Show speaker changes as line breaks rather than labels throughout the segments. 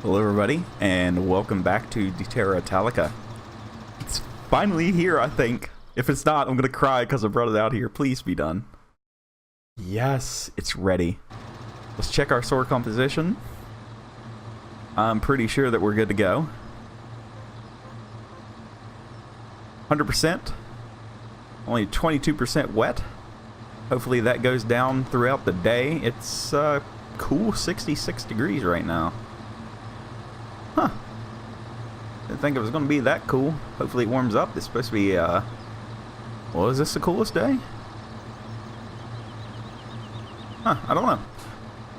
Hello everybody, and welcome back to the Terra Italica. It's finally here, I think. If it's not, I'm gonna cry because I brought it out here. Please be done. Yes, it's ready. Let's check our soil composition. I'm pretty sure that we're good to go. 100%. Only 22% wet. Hopefully that goes down throughout the day. It's cool 66 degrees right now. Huh. Didn't think it was going to be that cool. Hopefully it warms up. It's supposed to be, well, is this the coolest day? Huh, I don't know.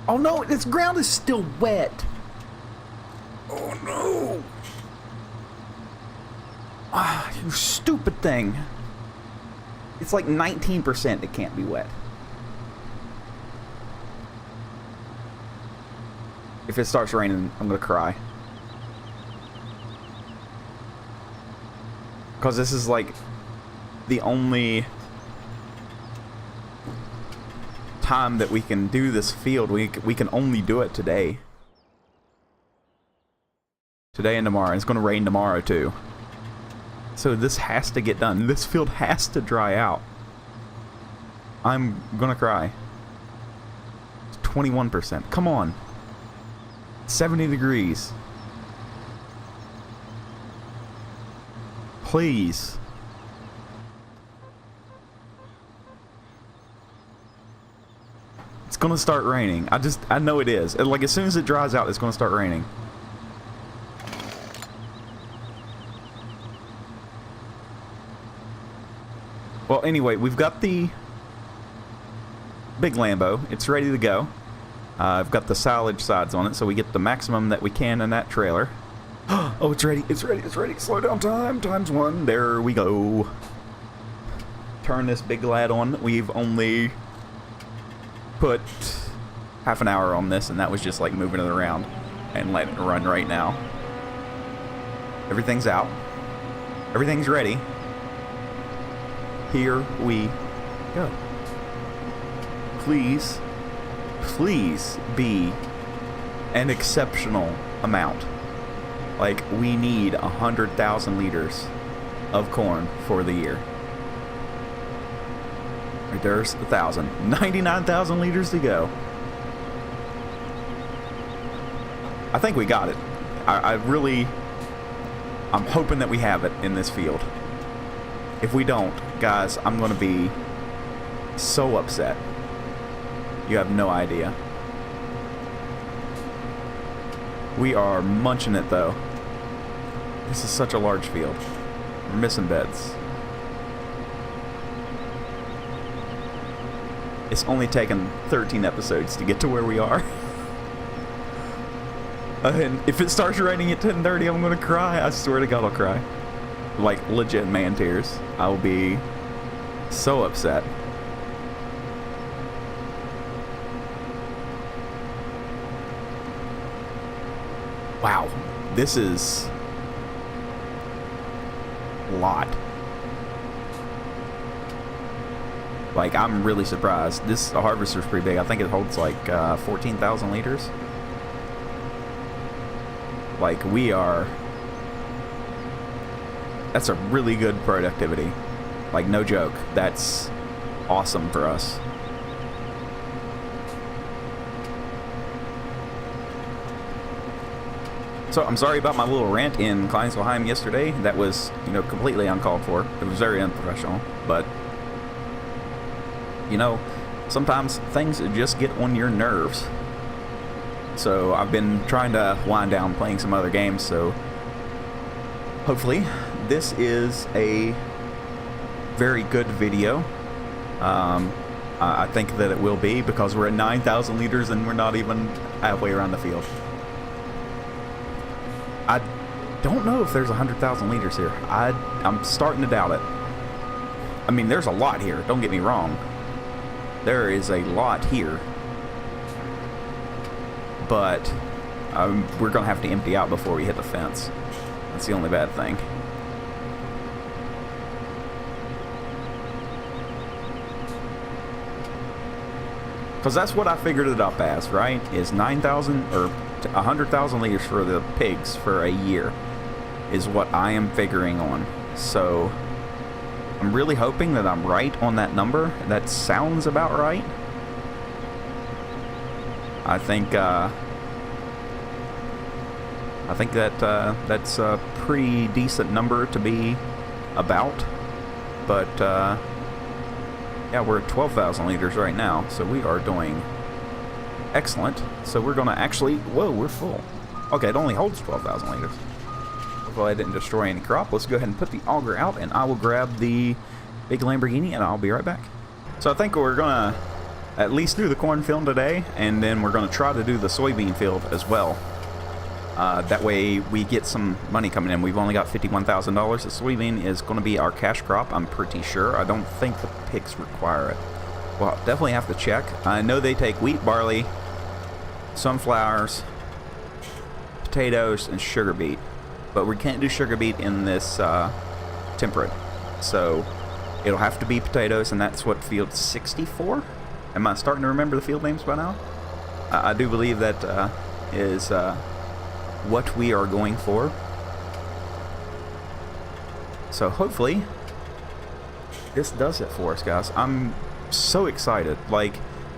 Oh no, this ground is still wet. Oh no. Ah, you stupid thing. It's like 19% it can't be wet. If it starts raining, I'm going to cry. Because this is like the only time that we can do this field. We can only do it today. Today and tomorrow. It's going to rain tomorrow too. So this has to get done. This field has to dry out. I'm going to cry. It's 21%. Come on. 70 degrees. Please. It's gonna start raining. I know it is. And like as soon as it dries out, it's gonna start raining. Well, anyway, we've got the big Lambo. It's ready to go. I've got the silage sides on it, so we get the maximum that we can in that trailer. Oh, it's ready, it's ready, it's ready. Slow down time, times one. There we go. Turn this big lad on. We've only put half an hour on this, and that was just like moving it around and letting it run right now. Everything's out. Everything's ready. Here we go. Please, please be an exceptional amount. Like, we need 100,000 liters of corn for the year. Right there's 1,000. 99,000 liters to go. I think we got it. I'm hoping that we have it in this field. If we don't, guys, I'm going to be so upset. You have no idea. We are munching it, though. This is such a large field. We're missing beds. It's only taken 13 episodes to get to where we are. And if it starts raining at 10:30, I'm gonna cry. I swear to God, I'll cry. Like, legit man tears. I'll be so upset. Wow. This is a lot. Like, I'm really surprised. This harvester's pretty big. I think it holds like 14,000 liters. Like, we are... That's a really good productivity. Like, no joke. That's awesome for us. So, I'm sorry about my little rant in Kleinsvilleheim yesterday. That was, you know, completely uncalled for. It was very unprofessional, but, you know, sometimes things just get on your nerves. So, I've been trying to wind down playing some other games, so hopefully this is a very good video. I think that it will be, because we're at 9,000 liters and we're not even halfway around the field. I don't know if there's 100,000 liters here. I'm starting to doubt it. I mean, there's a lot here. Don't get me wrong. There is a lot here. But we're going to have to empty out before we hit the fence. That's the only bad thing. Because that's what I figured it up as, right? Is 9,000 or 100,000 liters for the pigs for a year is what I am figuring on. So I'm really hoping that I'm right on that number. That sounds about right. I think that that's a pretty decent number to be about. But yeah, we're at 12,000 liters right now, so we are doing excellent. So we're gonna actually, whoa, we're full. Okay, it only holds 12,000 liters. Hopefully I didn't destroy any crop. Let's go ahead and put the auger out, and I will grab the big Lamborghini, and I'll be right back. So I think we're gonna at least do the cornfield today, and then we're gonna try to do the soybean field as well. That way we get some money coming in. We've only got $51,000. The soybean is going to be our cash crop, I'm pretty sure. I don't think the pigs require it. Well, definitely have to check. I know they take wheat, barley, sunflowers, potatoes, and sugar beet. But we can't do sugar beet in this temperate. So it'll have to be potatoes, and that's what field 64? Am I starting to remember the field names by now? I do believe that is what we are going for. So hopefully this does it for us, guys. I'm so excited. Like,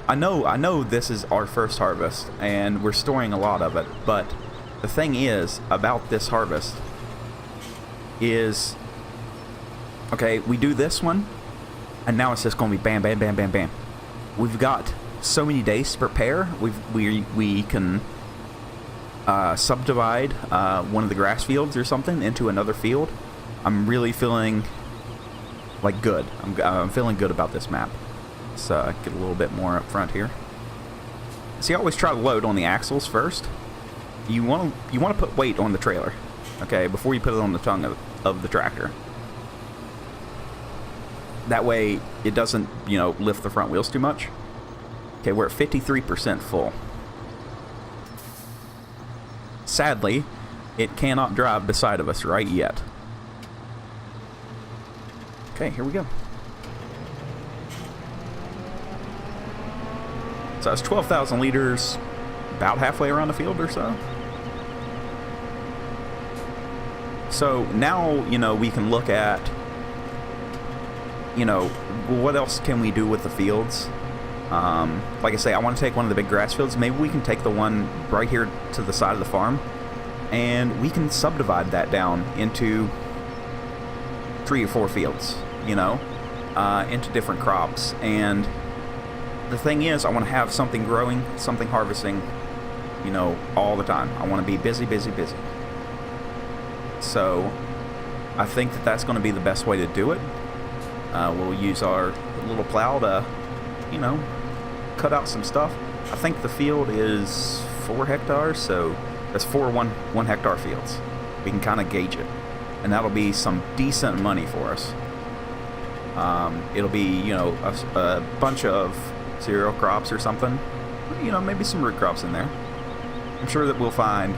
I know this is our first harvest and we're storing a lot of it, but the thing is about this harvest is, okay, we do this one and now it's just gonna be bam, bam, bam, bam, bam. We've got so many days to prepare. We can subdivide one of the grass fields or something into another field. I'm really feeling like good. I'm feeling good about this map. So get a little bit more up front here. See, I always try to load on the axles first. You want to put weight on the trailer, okay, before you put it on the tongue of the tractor. That way it doesn't, you know, lift the front wheels too much. Okay, we're at 53% full. Sadly, it cannot drive beside of us right yet. Okay, here we go. So that's 12,000 liters, about halfway around the field or so. So now, you know, we can look at, you know, what else can we do with the fields? Like I say, I want to take one of the big grass fields. Maybe we can take the one right here to the side of the farm, and we can subdivide that down into 3 or 4 fields, you know, into different crops. And the thing is, I want to have something growing, something harvesting, you know, all the time. I want to be busy, busy, busy. So I think that that's going to be the best way to do it. We'll use our little plow to, you know, cut out some stuff. I think the field is 4 hectares, so that's 4 one hectare fields. We can kind of gauge it, and that'll be some decent money for us. It'll be, you know, a bunch of cereal crops or something, you know, maybe some root crops in there. I'm sure that we'll find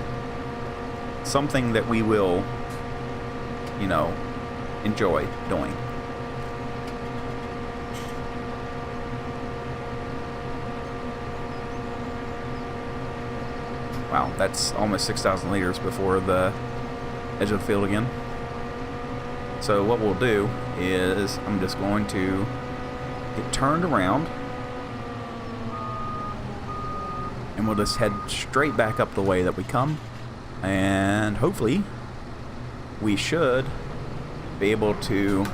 something that we will, you know, enjoy doing. Wow, that's almost 6,000 liters before the edge of the field again. So what we'll do is I'm just going to get turned around, and we'll just head straight back up the way that we come, and hopefully we should be able to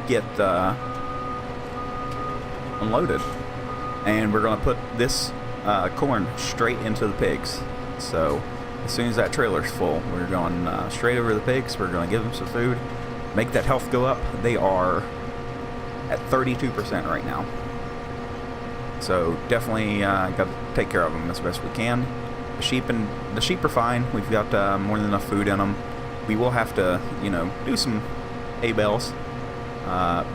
get unloaded. And we're going to put this corn straight into the pigs. So as soon as that trailer's full, we're going straight over to the pigs. We're going to give them some food, make that health go up. They are at 32% right now. So definitely got to take care of them as best we can. The sheep are fine. We've got more than enough food in them. We will have to, you know, do some hay bales.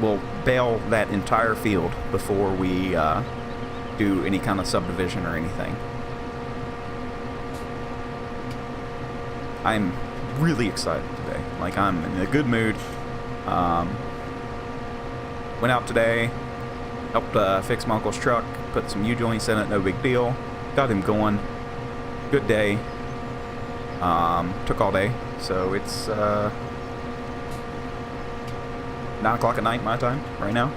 We'll bale that entire field before we do any kind of subdivision or anything. I'm really excited today. Like, I'm in a good mood. Went out today, helped fix my uncle's truck, put some U-joints in it, no big deal. Got him going. good day. Took all day, so it's 9 o'clock at night my time right now.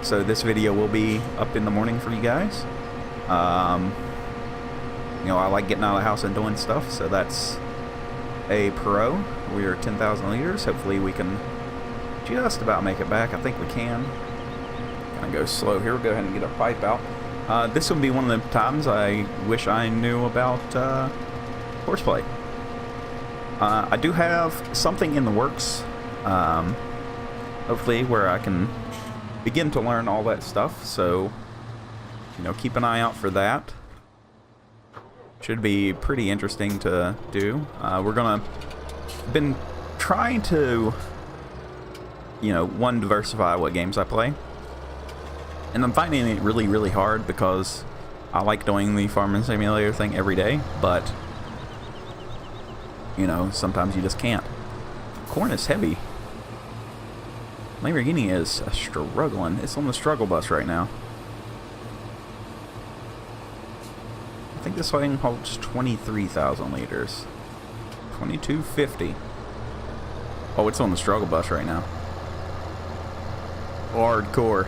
So this video will be up in the morning for you guys. You know, I like getting out of the house and doing stuff, so that's a pro. We are 10,000 liters. Hopefully we can just about make it back. I think we can. Gonna go slow here. We'll go ahead and get our pipe out. This will be one of the times I wish I knew about horseplay. I do have something in the works, hopefully, where I can begin to learn all that stuff, so, you know, keep an eye out for that. Should be pretty interesting to do. Been trying to, you know, diversify what games I play. And I'm finding it really, really hard because I like doing the farming simulator thing every day, but, you know, sometimes you just can't. Corn is heavy. Lamborghini is struggling. It's on the struggle bus right now. I think this thing holds 23,000 liters. 2250. Oh, it's on the struggle bus right now. Hardcore.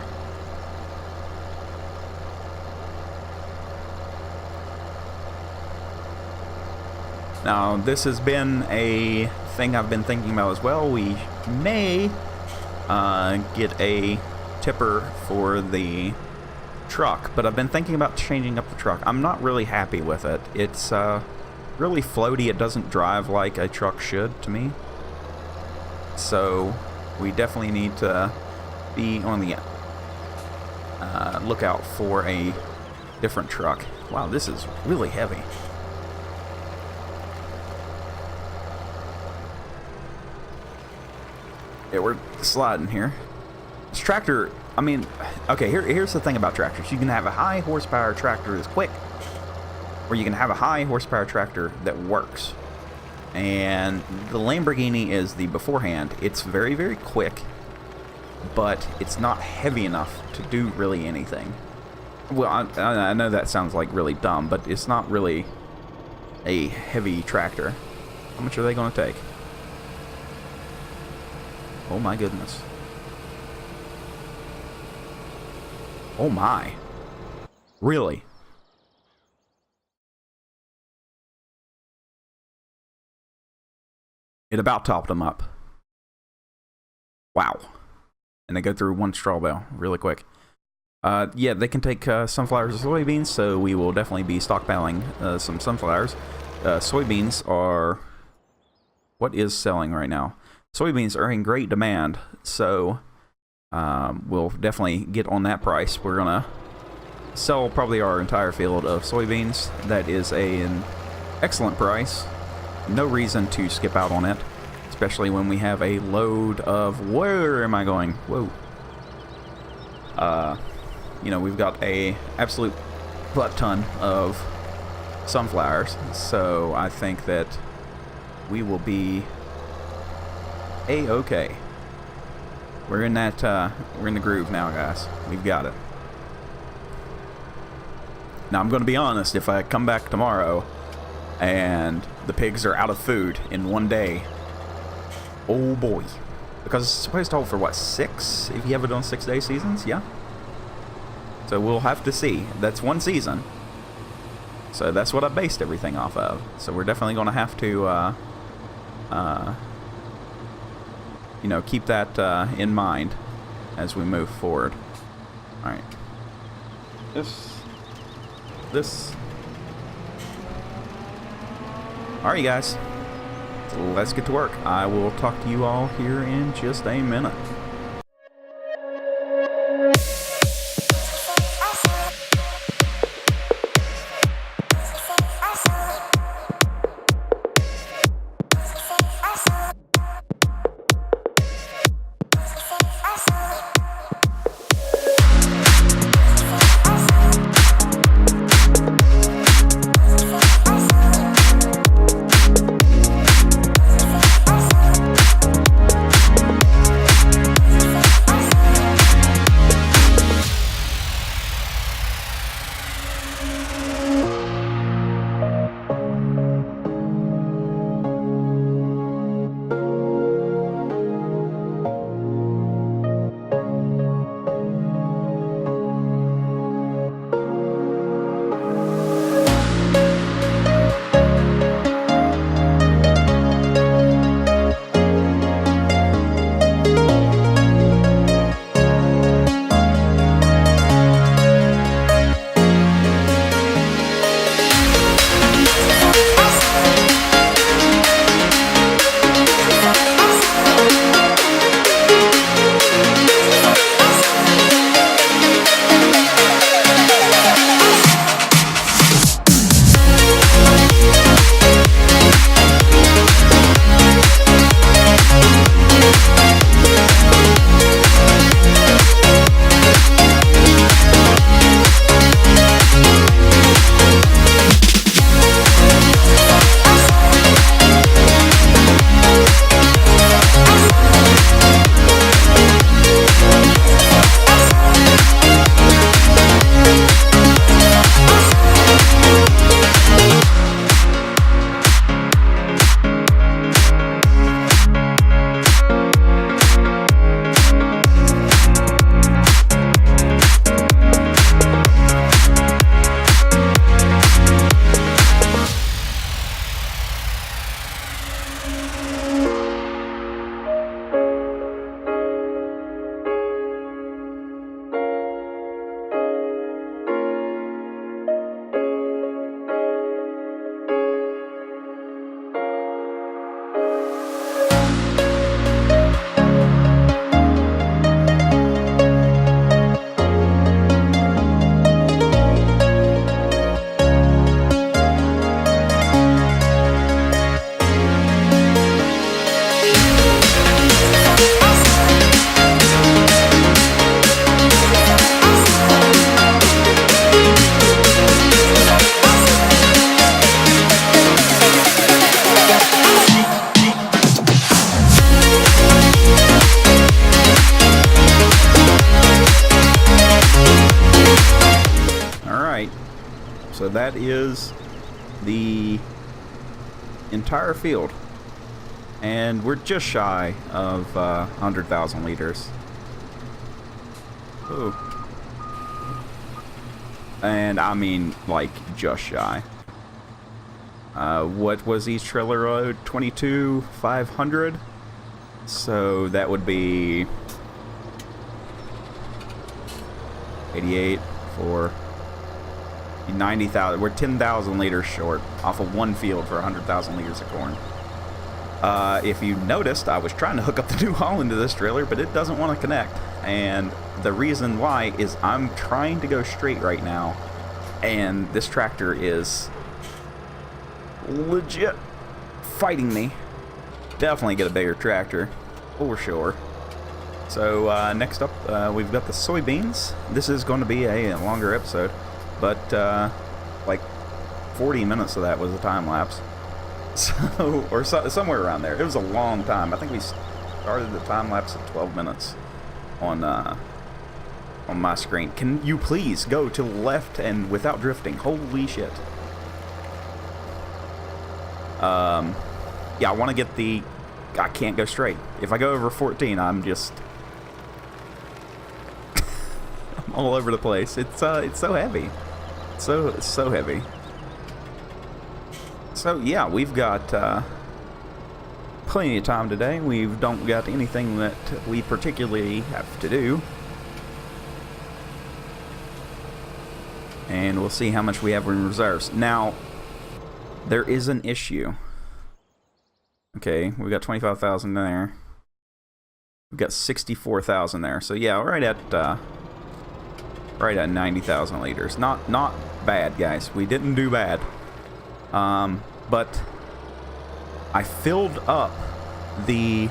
Now, this has been a thing I've been thinking about as well. We may get a tipper for the truck, but I've been thinking about changing up the truck. I'm not really happy with it. It's really floaty. It doesn't drive like a truck should to me. So we definitely need to be on the lookout for a different truck. Wow, this is really heavy. Yeah, we're sliding here. This tractor, I mean, okay, here's the thing about tractors. You can have a high horsepower tractor that's quick, or you can have a high horsepower tractor that works. And the Lamborghini is the beforehand. It's very, very quick, but it's not heavy enough to do really anything. Well, I know that sounds like really dumb, but it's not really a heavy tractor. How much are they going to take? Oh my goodness. Oh my. Really? It about topped them up. Wow. And they go through one straw bale really quick. Yeah, they can take sunflowers or soybeans, so we will definitely be stockpiling some sunflowers. Soybeans are... What is selling right now? Soybeans are in great demand, so we'll definitely get on that price. We're gonna sell probably our entire field of soybeans. That is an excellent price. No reason to skip out on it, especially when we have a load of... Where am I going? Whoa. You know, we've got a absolute butt ton of sunflowers, so I think that we will be A-okay. We're in that, we're in the groove now, guys. We've got it. Now, I'm going to be honest, if I come back tomorrow and the pigs are out of food in one day, oh boy. Because it's supposed to hold for, what, 6? If you have it on 6-day seasons? Yeah. So we'll have to see. That's one season. So that's what I based everything off of. So we're definitely going to have to, you know, keep that in mind as we move forward. Alright. This. Alright, guys. Let's get to work. I will talk to you all here in just a minute. So that is the entire field. And we're just shy of 100,000 liters. Ooh. And I mean, like, just shy. What was each trailer load? 22,500? So that would be 88 for 90,000. We're 10,000 liters short off of one field for 100,000 liters of corn. If you noticed, I was trying to hook up the new Holland to this trailer, but it doesn't want to connect. And the reason why is I'm trying to go straight right now, and this tractor is legit fighting me. Definitely get a bigger tractor, for sure. So next up, we've got the soybeans. This is going to be a longer episode, but like 40 minutes of that was a time lapse. So, or somewhere around there. It was a long time. I think we started the time lapse at 12 minutes on my screen. Can you please go to the left and without drifting? Holy shit. Yeah, I want to get the... I can't go straight. If I go over 14, I'm just... I'm all over the place. It's so heavy. So heavy. So yeah, we've got plenty of time today. We don't got anything that we particularly have to do. And we'll see how much we have in reserves. Now, there is an issue. Okay, we've got 25,000 there. We've got 64,000 there. So yeah, right at 90,000 liters. Not bad, guys. We didn't do bad. But I filled up the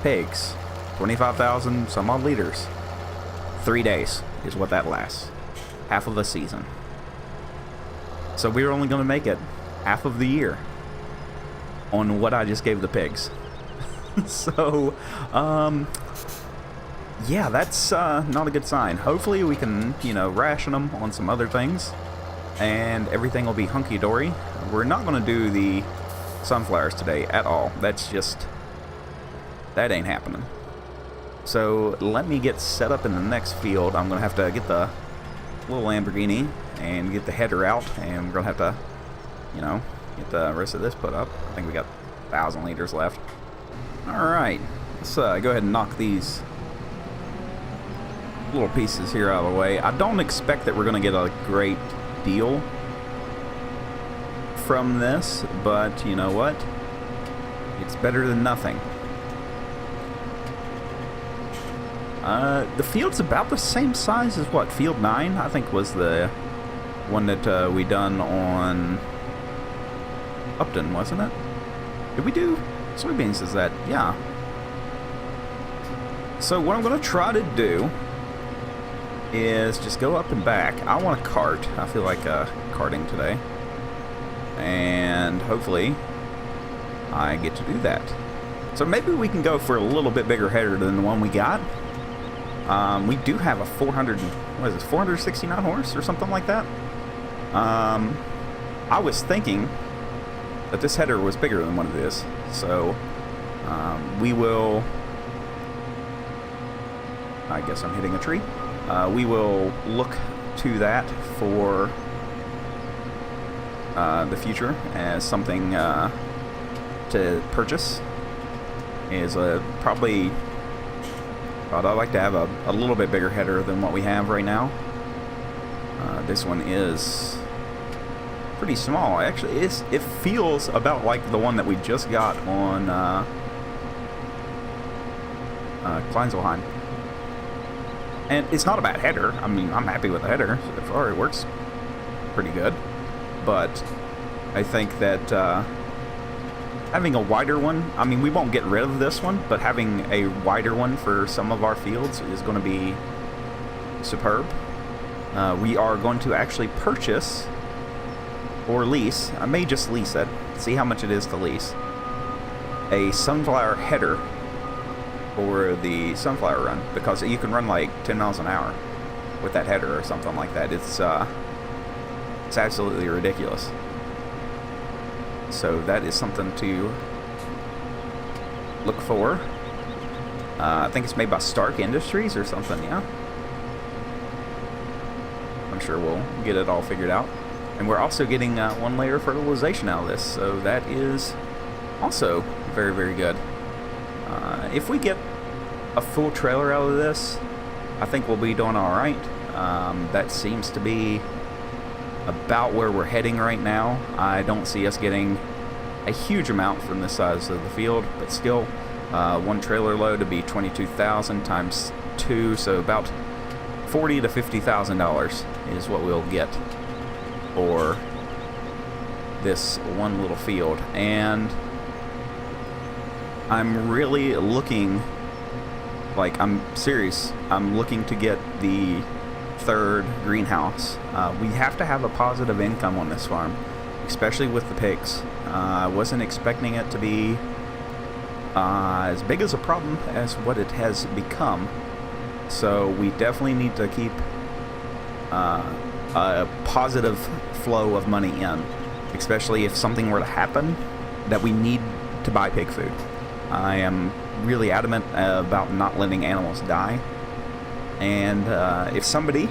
pigs, 25,000 some odd liters. 3 days is what that lasts. Half of the season. So we're only going to make it half of the year on what I just gave the pigs. So, yeah, that's not a good sign. Hopefully we can, you know, ration them on some other things, and everything will be hunky-dory. We're not going to do the sunflowers today at all. That's just... that ain't happening. So let me get set up in the next field. I'm going to have to get the little Lamborghini and get the header out, and we're going to have to, you know, get the rest of this put up. I think we got 1,000 liters left. Alright, let's go ahead and knock these little pieces here out of the way. I don't expect that we're going to get a great deal from this, but you know what? It's better than nothing. The field's about the same size as what? Field 9, I think, was the one that we done on Upton, wasn't it? Did we do soybeans? Is that? Yeah. So what I'm going to try to do is just go up and back. I want a cart. I feel like carting today. And hopefully I get to do that. So maybe we can go for a little bit bigger header than the one we got. We do have a 469 horse or something like that. I was thinking that this header was bigger than what it is. So we will... I guess I'm hitting a tree. We will look to that for the future as something to purchase. Is probably... I'd like to have a little bit bigger header than what we have right now. This one is pretty small. Actually, it feels about like the one that we just got on Kleinzelheim. And it's not a bad header. I mean, I'm happy with the header. So far, it works pretty good. But I think that having a wider one, I mean, we won't get rid of this one, but having a wider one for some of our fields is going to be superb. We are going to actually purchase or lease, I may just lease it, see how much it is to lease, a sunflower header for the sunflower run, because you can run like 10 miles an hour with that header or something like that. It's It's absolutely ridiculous. So that is something to look for. I think it's made by Stark Industries or something, yeah. I'm sure we'll get it all figured out. And we're also getting 1 layer of fertilization out of this, so that is also very, very good. If we get a full trailer out of this, I think we'll be doing alright. That seems to be about where we're heading right now. I don't see us getting a huge amount from this size of the field, but still, 1 trailer load to be 22,000 times 2, so about $40,000 to $50,000 is what we'll get for this one little field. And I'm really looking, like, I'm serious, I'm looking to get the 3rd greenhouse. We have to have a positive income on this farm, especially with the pigs. I wasn't expecting it to be as big as a problem as what it has become, so we definitely need to keep a positive flow of money in, especially if something were to happen that we need to buy pig food. I am really adamant about not letting animals die, and if somebody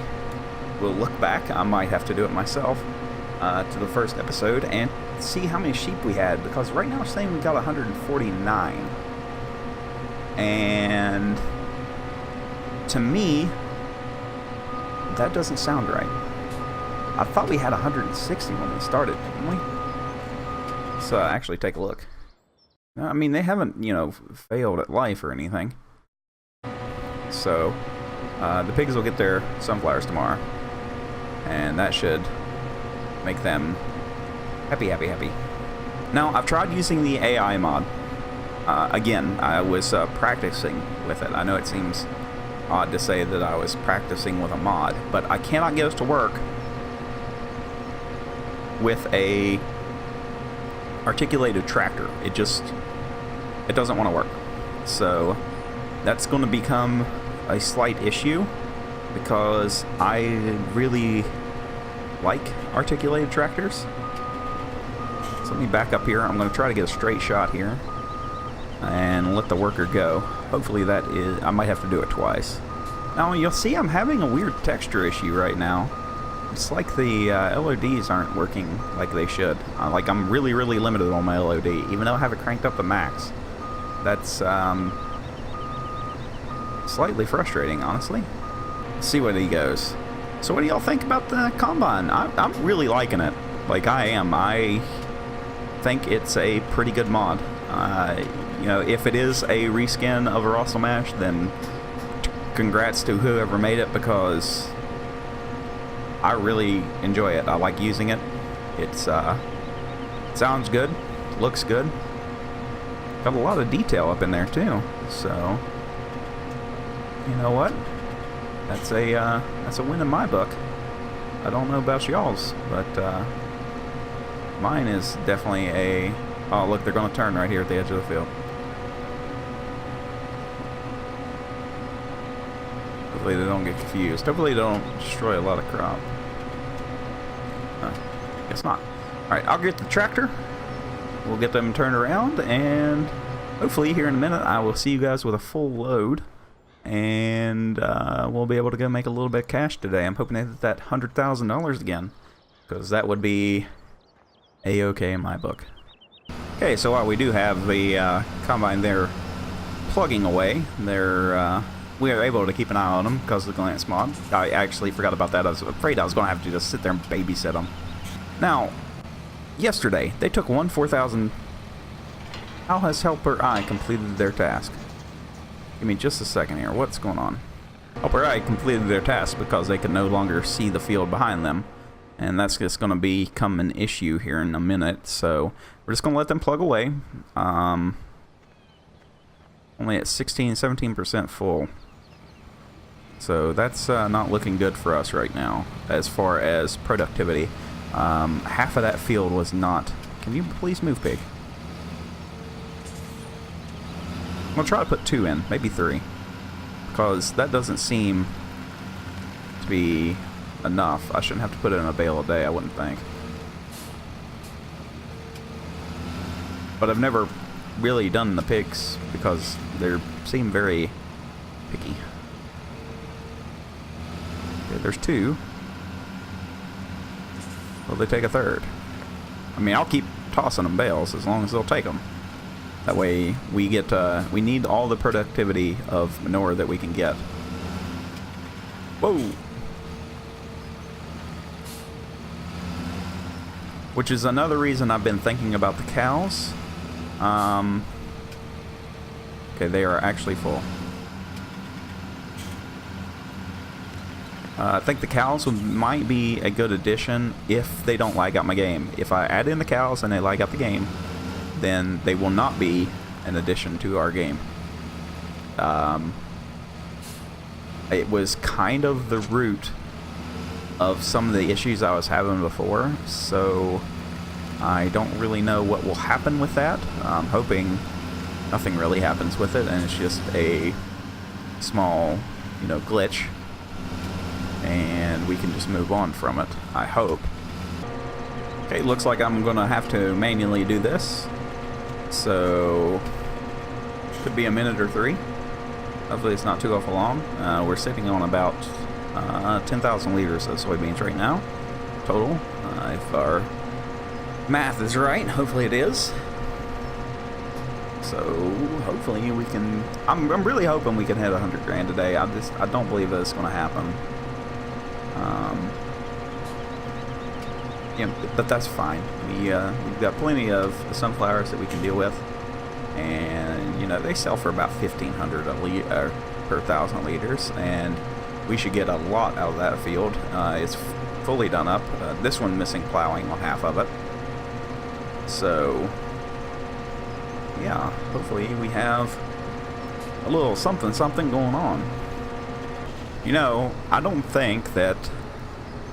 will look back, I might have to do it myself, to the first episode and see how many sheep we had, because right now it's saying we got 149, and to me that doesn't sound right. I thought we had 160 when we started, didn't we? So actually take a look. I mean, they haven't, you know, failed at life or anything. So the pigs will get their sunflowers tomorrow, and that should make them happy, happy, happy. Now, I've tried using the AI mod. Again, I was practicing with it. I know it seems odd to say that I was practicing with a mod, but I cannot get us to work with a articulated tractor. It doesn't want to work. So that's going to become a slight issue, because I really like articulated tractors. So let me back up here. I'm going to try to get a straight shot here and let the worker go. Hopefully that is... I might have to do it twice. Now you'll see I'm having a weird texture issue right now. It's like the LODs aren't working like they should. Like, I'm really, really limited on my LOD, even though I have it cranked up to max. That's slightly frustrating, honestly. Let's see where he goes. So what do y'all think about the Combine? I'm really liking it. Like, I am. I think it's a pretty good mod. You know, if it is a reskin of a Russell Mash, then congrats to whoever made it, because I really enjoy it. I like using it. It's sounds good, looks good. Got a lot of detail up in there too. So you know what? That's a win in my book. I don't know about y'all's, but mine is definitely a... Oh, look, they're going to turn right here at the edge of the field. Hopefully they don't get confused. Hopefully they don't destroy a lot of crop. Guess not. Alright, I'll get the tractor. We'll get them turned around, and hopefully here in a minute I will see you guys with a full load, and we'll be able to go make a little bit of cash today. I'm hoping to hit that $100,000 again, because that would be a-okay in my book. Okay, so while we do have the combine there plugging away, we are able to keep an eye on them because of the glance mod. I actually forgot about that. I was afraid I was going to have to just sit there and babysit them. Now, yesterday, they took 4,000... How has Helper I completed their task? Give me just a second here. What's going on? Helper I completed their task because they could no longer see the field behind them. And that's just going to become an issue here in a minute. So we're just going to let them plug away. Only at 17% full. So that's not looking good for us right now as far as productivity. Half of that field was not... Can you please move, pig? I'm going to try to put 2 in, maybe 3. Because that doesn't seem to be enough. I shouldn't have to put it in a bale a day, I wouldn't think. But I've never really done the pigs because they seem very picky. Okay, there's 2. Will they take a 3rd? I mean, I'll keep tossing them bales as long as they'll take them. That way we get, we need all the productivity of manure that we can get. Whoa! Which is another reason I've been thinking about the cows. Okay, they are actually full. I think the cows might be a good addition if they don't lag out my game. If I add in the cows and they lag out the game, then they will not be an addition to our game. It was kind of the root of some of the issues I was having before, so I don't really know what will happen with that. I'm hoping nothing really happens with it and it's just a small, you know, glitch, and we can just move on from it, I hope. Okay, looks like I'm gonna have to manually do this, so could be a minute or 3. Hopefully it's not too awful long. We're sitting on about 10,000 liters of soybeans right now, total. If our math is right, hopefully it is. So hopefully we can. I'm really hoping we can hit 100 grand today. I don't believe that it's going to happen. Yeah, but that's fine. We've got plenty of sunflowers that we can deal with, and you know they sell for about 1,500 per 1,000 liters, and we should get a lot out of that field. It's fully done up. This one missing plowing on half of it. So yeah, hopefully we have a little something going on. You know, I don't think that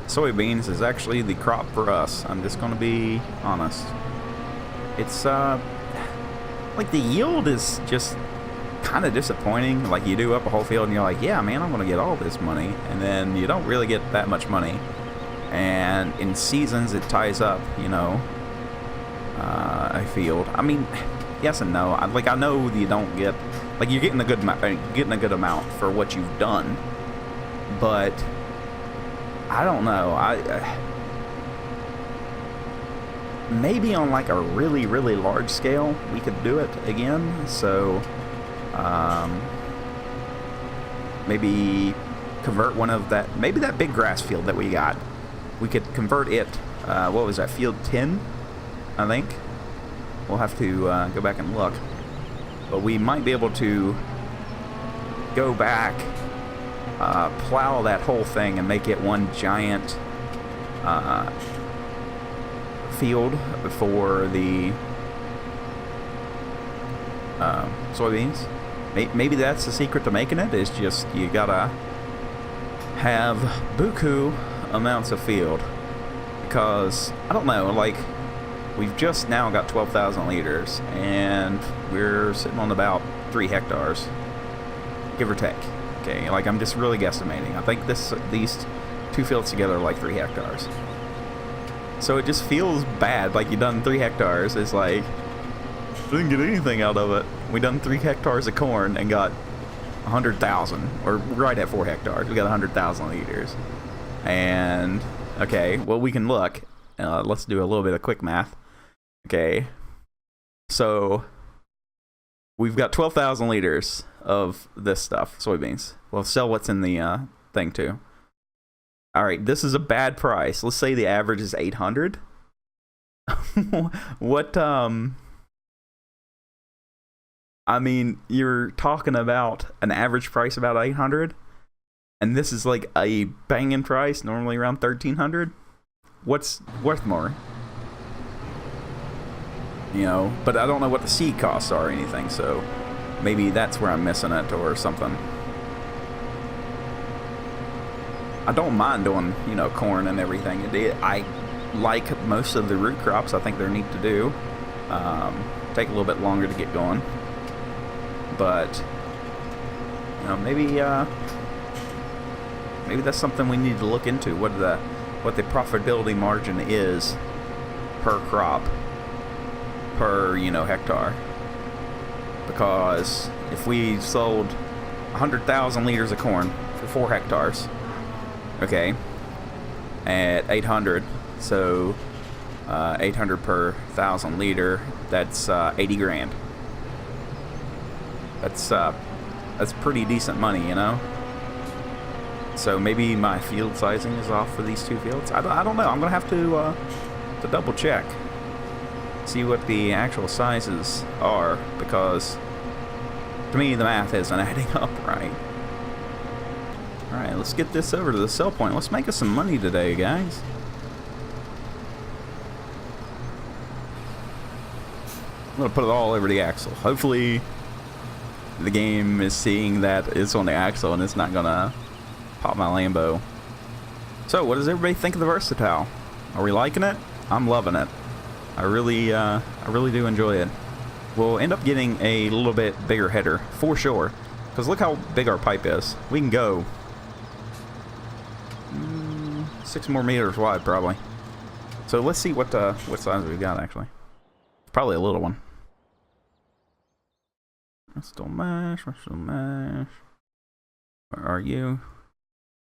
soybeans is actually the crop for us. I'm just going to be honest. It's like the yield is just kind of disappointing. Like you do up a whole field and you're like, yeah man, I'm going to get all this money, and then you don't really get that much money, and in seasons it ties up, you know, a field. I mean, yes and no. I know you don't get, like, you're getting a good amount for what you've done, but I don't know. Maybe on like a really large scale we could do it again. So maybe convert one of that, maybe that big grass field that we got, we could convert it. What was that, field 10, I think? We'll have to go back and look, but we might be able to go back, plow that whole thing and make it one giant field for the soybeans. Maybe that's the secret to making it, is just you gotta have buku amounts of field, because I don't know, like, we've just now got 12,000 liters and we're sitting on about 3 hectares, give or take. Okay, like, I'm just really guesstimating. I think these 2 fields together are like 3 hectares. So it just feels bad, like you done 3 hectares. It's like, didn't get anything out of it. We done 3 hectares of corn and got 100,000, or right at 4 hectares. We got 100,000 liters. And, okay, well, we can look. Let's do a little bit of quick math. Okay, so we've got 12,000 liters of this stuff, soybeans. We'll sell what's in the thing too. Alright, this is a bad price. Let's say the average is 800. What, I mean, you're talking about an average price about 800, and this is like a banging price, normally around 1,300. What's worth more? You know, but I don't know what the seed costs are or anything, so maybe that's where I'm missing it or something. I don't mind doing, you know, corn and everything. I like most of the root crops. I think they're neat to do. Take a little bit longer to get going, but you know, maybe Maybe that's something we need to look into. What the profitability margin is per crop, per, you know, hectare. Because if we sold 100,000 liters of corn for 4 hectares, okay, at 800, so 800 per 1,000 liter, that's 80 grand. That's pretty decent money, you know. So maybe my field sizing is off for these 2 fields. I don't know. I'm gonna have to double check, see what the actual sizes are, because to me the math isn't adding up right. All right, let's get this over to the sell point. Let's make us some money today, guys. I'm gonna put it all over the axle. Hopefully the game is seeing that it's on the axle and it's not gonna pop my Lambo. So what does everybody think of the Versatile? Are we liking it? I'm loving it. I really do enjoy it. We'll end up getting a little bit bigger header for sure, because look how big our pipe is. We can go 6 more meters wide probably. So let's see what size we've got actually. Probably a little one. Let's still mash. Where are you?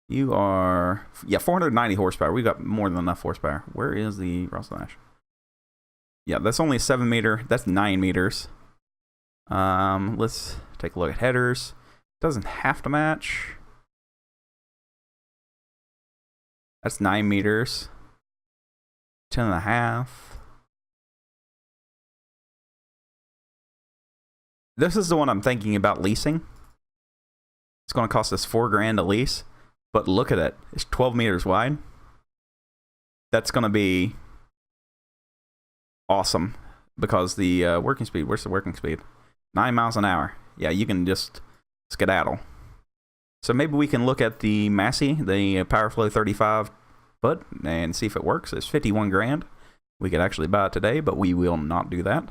You are, yeah, 490 horsepower. We've got more than enough horsepower. Where is the raw slash? Yeah, that's only a 7 meter. That's 9 meters. Let's take a look at headers. Doesn't have to match. That's 9 meters. 10.5. This is the one I'm thinking about leasing. It's going to cost us $4 grand to lease. But look at it. It's 12 meters wide. That's going to be awesome. Because the working speed, where's the working speed? 9 miles an hour. Yeah, you can just skedaddle. So maybe we can look at the Massey, the PowerFlow 35 foot, and see if it works. It's 51 grand. We could actually buy it today, but we will not do that.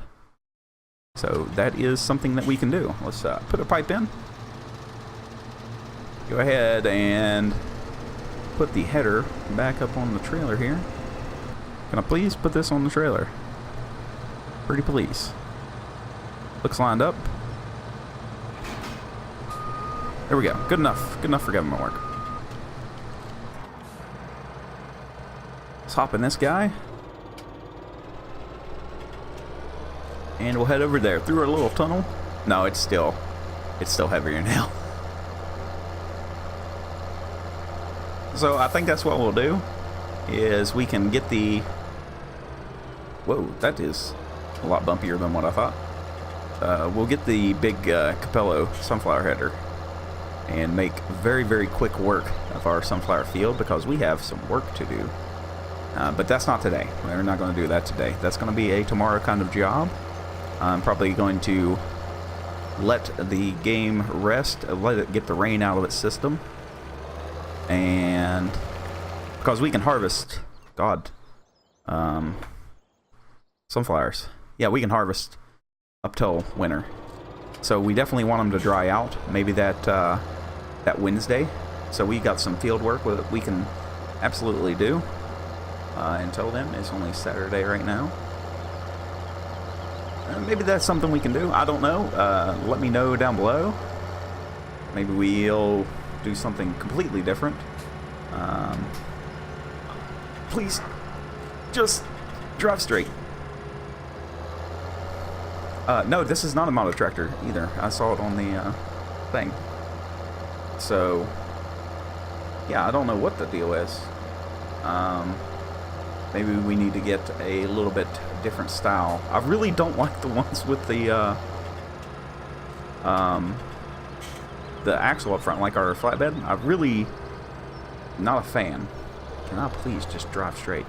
So that is something that we can do. Let's put a pipe in. Go ahead and put the header back up on the trailer here. Can I please put this on the trailer? Pretty please. Looks lined up. There we go. Good enough. Good enough for government work. Let's hop in this guy. And we'll head over there through our little tunnel. No, it's still heavier now. So I think that's what we'll do, is we can get the, whoa, that is a lot bumpier than what I thought. We'll get the big Capello sunflower header and make very, very quick work of our sunflower field, because we have some work to do. But that's not today. We're not going to do that today. That's going to be a tomorrow kind of job. I'm probably going to let the game rest, let it get the rain out of its system. And because we can harvest, sunflowers. Yeah, we can harvest up till winter. So we definitely want them to dry out. Maybe that Wednesday. So we got some field work that we can absolutely do. Until then, it's only Saturday right now. Maybe that's something we can do. I don't know. Let me know down below. Maybe we'll do something completely different. Please, just drive straight. No, this is not a moto tractor either. I saw it on the thing. So, yeah, I don't know what the deal is. Maybe we need to get a little bit different style. I really don't like the ones with the axle up front, like our flatbed. I'm really not a fan. Can I please just drive straight?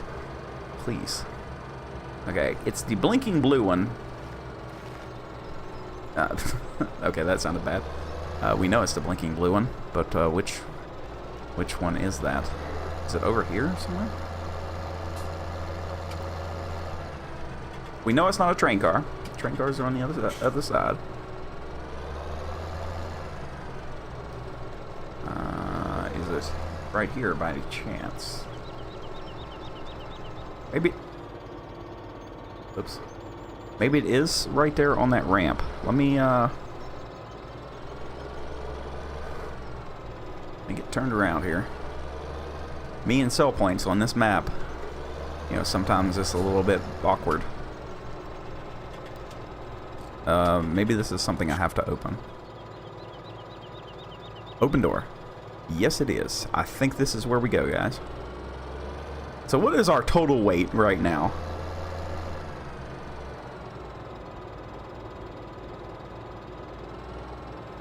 Please. Okay, it's the blinking blue one. Okay, that sounded bad. We know it's the blinking blue one, but which one is that? Is it over here somewhere? We know it's not a train car. Train cars are on the other side. Is it right here by any chance? Maybe... Oops. Maybe it is right there on that ramp. Let me get turned around here. Me and sell points on this map, you know, sometimes it's a little bit awkward. Maybe this is something I have to open. Open door. Yes, it is. I think this is where we go, guys. So what is our total weight right now?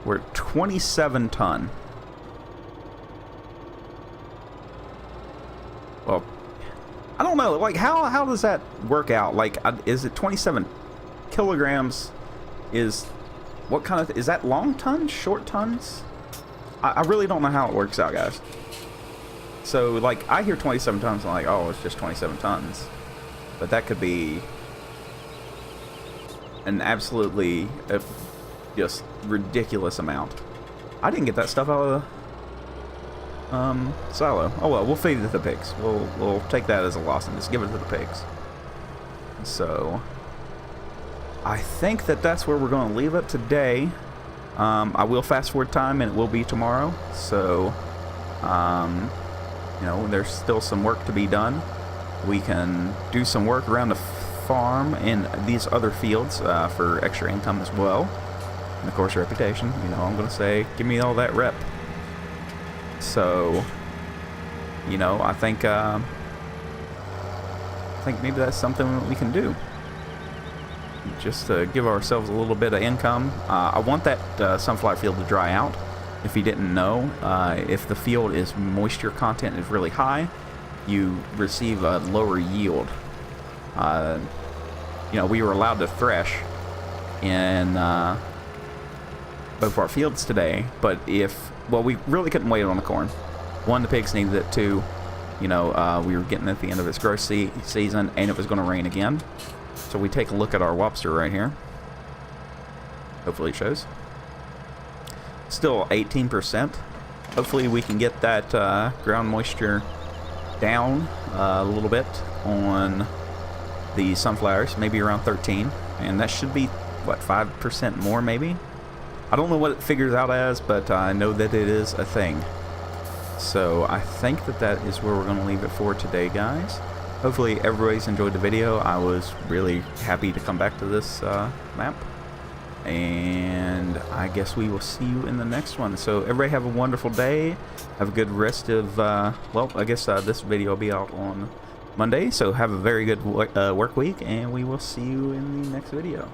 We're at 27 ton. Well, I don't know. Like, how does that work out? Like, is it 27 kilograms? Is what kind of... Is that long tons? Short tons? I really don't know how it works out, guys. So, like, I hear 27 tons, I'm like, oh, it's just 27 tons. But that could be an absolutely just ridiculous amount. I didn't get that stuff out of the silo. Oh well, we'll feed it to the pigs. We'll take that as a loss and just give it to the pigs. So, I think that's where we're going to leave it today. I will fast forward time and it will be tomorrow. So, you know, there's still some work to be done. We can do some work around the farm and these other fields for extra income as well. And of course, reputation. You know, I'm going to say, give me all that rep. So, you know, I think maybe that's something that we can do. Just to give ourselves a little bit of income. I want that sunflower field to dry out. If you didn't know, if the field is moisture content is really high, you receive a lower yield. You know, we were allowed to thresh in both our fields today, but well, we really couldn't wait on the corn. One, the pigs needed it. Two, you know, we were getting at the end of its growth season, and it was going to rain again. So we take a look at our lobster right here. Hopefully it shows. Still 18%. Hopefully we can get that ground moisture down a little bit on the sunflowers, maybe around 13. And that should be, what, 5% more maybe? I don't know what it figures out as, but I know that it is a thing. So I think that is where we're going to leave it for today, guys. Hopefully everybody's enjoyed the video. I was really happy to come back to this map. And I guess we will see you in the next one. So everybody have a wonderful day. Have a good rest of, well, I guess this video will be out on Monday. So have a very good work week, and we will see you in the next video.